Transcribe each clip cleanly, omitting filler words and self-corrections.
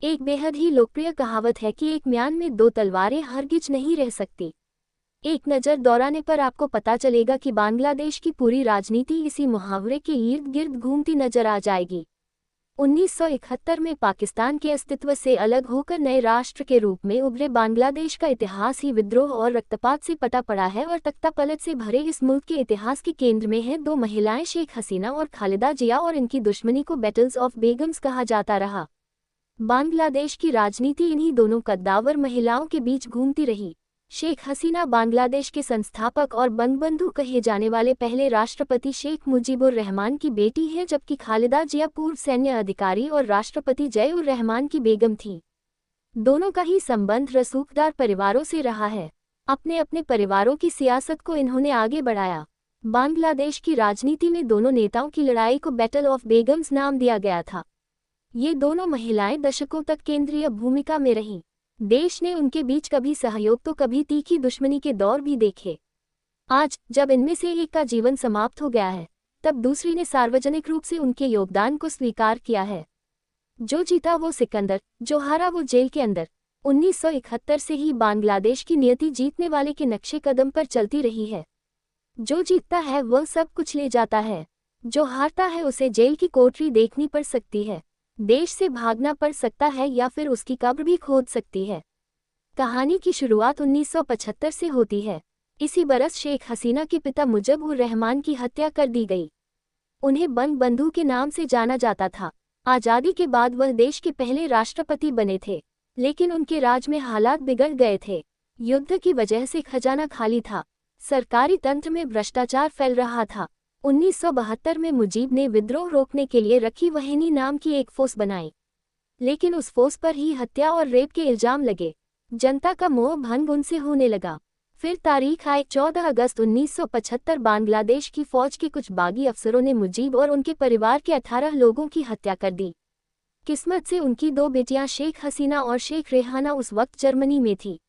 एक बेहद ही लोकप्रिय कहावत है कि एक म्यान में दो तलवारें हरगिज नहीं रह सकती। एक नज़र दौड़ाने पर आपको पता चलेगा कि बांग्लादेश की पूरी राजनीति इसी मुहावरे के इर्द गिर्द घूमती नजर आ जाएगी। 1971 में पाकिस्तान के अस्तित्व से अलग होकर नए राष्ट्र के रूप में उभरे बांग्लादेश का इतिहास ही विद्रोह और रक्तपात से पटा पड़ा है और तख्तापलट से भरे इस मुल्क के इतिहास के केंद्र में हैं दो महिलाएं, शेख हसीना और खालिदा जिया, और इनकी दुश्मनी को बैटल्स ऑफ बेगम्स कहा जाता रहा। बांग्लादेश की राजनीति इन्हीं दोनों कद्दावर महिलाओं के बीच घूमती रही। शेख हसीना बांग्लादेश के संस्थापक और बंगबंधु कहे जाने वाले पहले राष्ट्रपति शेख मुजीबुर रहमान की बेटी है, जबकि खालिदा जिया पूर्व सैन्य अधिकारी और राष्ट्रपति जय-उर रहमान की बेगम थी। दोनों का ही संबंध रसूखदार परिवारों से रहा है। अपने अपने परिवारों की सियासत को इन्होंने आगे बढ़ाया। बांग्लादेश की राजनीति में दोनों नेताओं की लड़ाई को बैटल ऑफ बेगम्स नाम दिया गया था। ये दोनों महिलाएं दशकों तक केंद्रीय भूमिका में रहीं। देश ने उनके बीच कभी सहयोग तो कभी तीखी दुश्मनी के दौर भी देखे। आज जब इनमें से एक का जीवन समाप्त हो गया है, तब दूसरी ने सार्वजनिक रूप से उनके योगदान को स्वीकार किया है। जो जीता वो सिकंदर, जो हारा वो जेल के अंदर। 1971 से ही बांग्लादेश की नियति जीतने वाले के नक्शे कदम पर चलती रही है। जो जीतता है वह सब कुछ ले जाता है, जो हारता है उसे जेल की कोठरी देखनी पड़ सकती है, देश से भागना पड़ सकता है या फिर उसकी कब्र भी खोद सकती है। कहानी की शुरुआत 1975 से होती है। इसी बरस शेख हसीना के पिता मुजीबुर रहमान की हत्या कर दी गई। उन्हें बंगबंधु के नाम से जाना जाता था। आज़ादी के बाद वह देश के पहले राष्ट्रपति बने थे, लेकिन उनके राज में हालात बिगड़ गए थे। युद्ध की वजह से खजाना खाली था, सरकारी तंत्र में भ्रष्टाचार फैल रहा था। 1972 में मुजीब ने विद्रोह रोकने के लिए रखी वहीनी नाम की एक फोर्स बनाई, लेकिन उस फोर्स पर ही हत्या और रेप के इल्जाम लगे। जनता का मोह भंग उनसे होने लगा। फिर तारीख आए 14 अगस्त 1975। बांग्लादेश की फौज के कुछ बागी अफसरों ने मुजीब और उनके परिवार के 18 लोगों की हत्या कर दी। किस्मत से उनकी दो बेटियां शेख हसीना और शेख रेहाना उस वक्त जर्मनी में थी।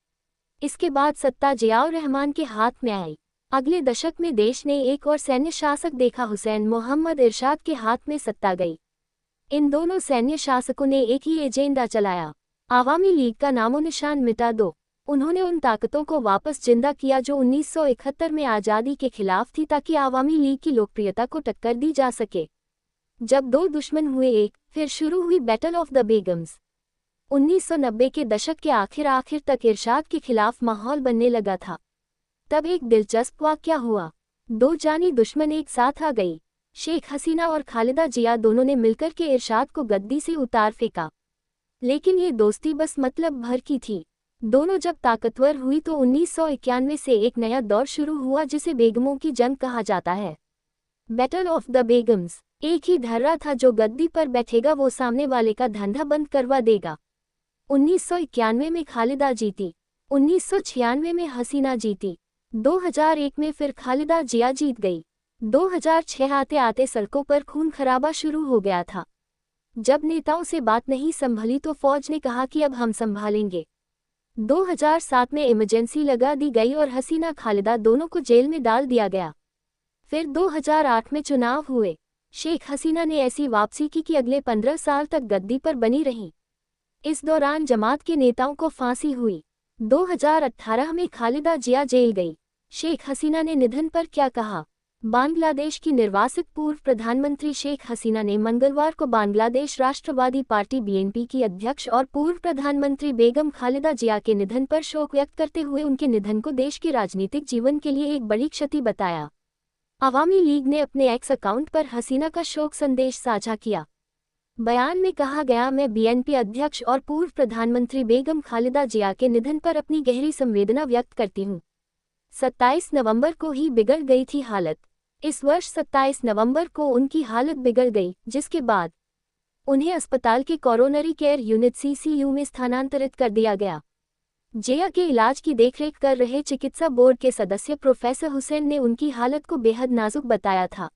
इसके बाद सत्ता जिया-उर रहमान के हाथ में आई। अगले दशक में देश ने एक और सैन्य शासक देखा, हुसैन मोहम्मद इरशाद के हाथ में सत्ता गई। इन दोनों सैन्य शासकों ने एक ही एजेंडा चलाया, आवामी लीग का नामो निशान मिटा दो। उन्होंने उन ताकतों को वापस जिंदा किया जो 1971 में आज़ादी के खिलाफ थी, ताकि आवामी लीग की लोकप्रियता को टक्कर दी जा सके। जब दो दुश्मन हुए एक, फिर शुरू हुई बैटल ऑफ द बेगम्स। 1990 के दशक के आखिर तक इरशाद के खिलाफ माहौल बनने लगा था। तब एक दिलचस्प वाकया हुआ। दो जानी दुश्मन एक साथ आ गई। शेख हसीना और खालिदा जिया दोनों ने मिलकर के इरशाद को गद्दी से उतार फेंका, लेकिन ये दोस्ती बस मतलब भर की थी। दोनों जब ताकतवर हुई तो 1991 से एक नया दौर शुरू हुआ, जिसे बेगमों की जंग कहा जाता है। बैटल ऑफ द बेगम्स एक ही धर्रा था, जो गद्दी पर बैठेगा वो सामने वाले का धंधा बंद करवा देगा। 1991 में खालिदा जीती, 1996 में हसीना जीती, 2001 में फिर खालिदा जिया जीत गई। 2006 आते आते सड़कों पर खून खराबा शुरू हो गया था। जब नेताओं से बात नहीं संभली तो फौज ने कहा कि अब हम संभालेंगे। 2007 में इमरजेंसी लगा दी गई और हसीना खालिदा दोनों को जेल में डाल दिया गया। फिर 2008 में चुनाव हुए। शेख हसीना ने ऐसी वापसी की कि अगले 15 साल तक गद्दी पर बनी रही। इस दौरान जमात के नेताओं को फांसी हुई। 2018 में खालिदा जिया जेल गई। शेख हसीना ने निधन पर क्या कहा? बांग्लादेश की निर्वासित पूर्व प्रधानमंत्री शेख हसीना ने मंगलवार को बांग्लादेश राष्ट्रवादी पार्टी बीएनपी की अध्यक्ष और पूर्व प्रधानमंत्री बेगम खालिदा जिया के निधन पर शोक व्यक्त करते हुए उनके निधन को देश के राजनीतिक जीवन के लिए एक बड़ी क्षति बताया। आवामी लीग ने अपने एक्स अकाउंट पर हसीना का शोक संदेश साझा किया। बयान में कहा गया, मैं बीएनपी अध्यक्ष और पूर्व प्रधानमंत्री बेगम खालिदा जिया के निधन पर अपनी गहरी संवेदना व्यक्त करती हूँ। 27 नवंबर को ही बिगड़ गई थी हालत। इस वर्ष 27 नवंबर को उनकी हालत बिगड़ गई, जिसके बाद उन्हें अस्पताल के कोरोनरी केयर यूनिट सीसीयू में स्थानांतरित कर दिया गया। जिया के इलाज की देखरेख कर रहे चिकित्सा बोर्ड के सदस्य प्रोफेसर हुसैन ने उनकी हालत को बेहद नाजुक बताया था।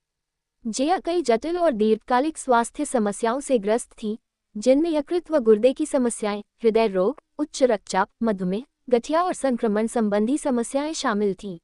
जिया कई जटिल और दीर्घकालिक स्वास्थ्य समस्याओं से ग्रस्त थी, जिनमें यकृत व गुर्दे की समस्याएं, हृदय रोग, उच्च रक्तचाप, मधुमेह, गठिया और संक्रमण संबंधी समस्याएं शामिल थीं।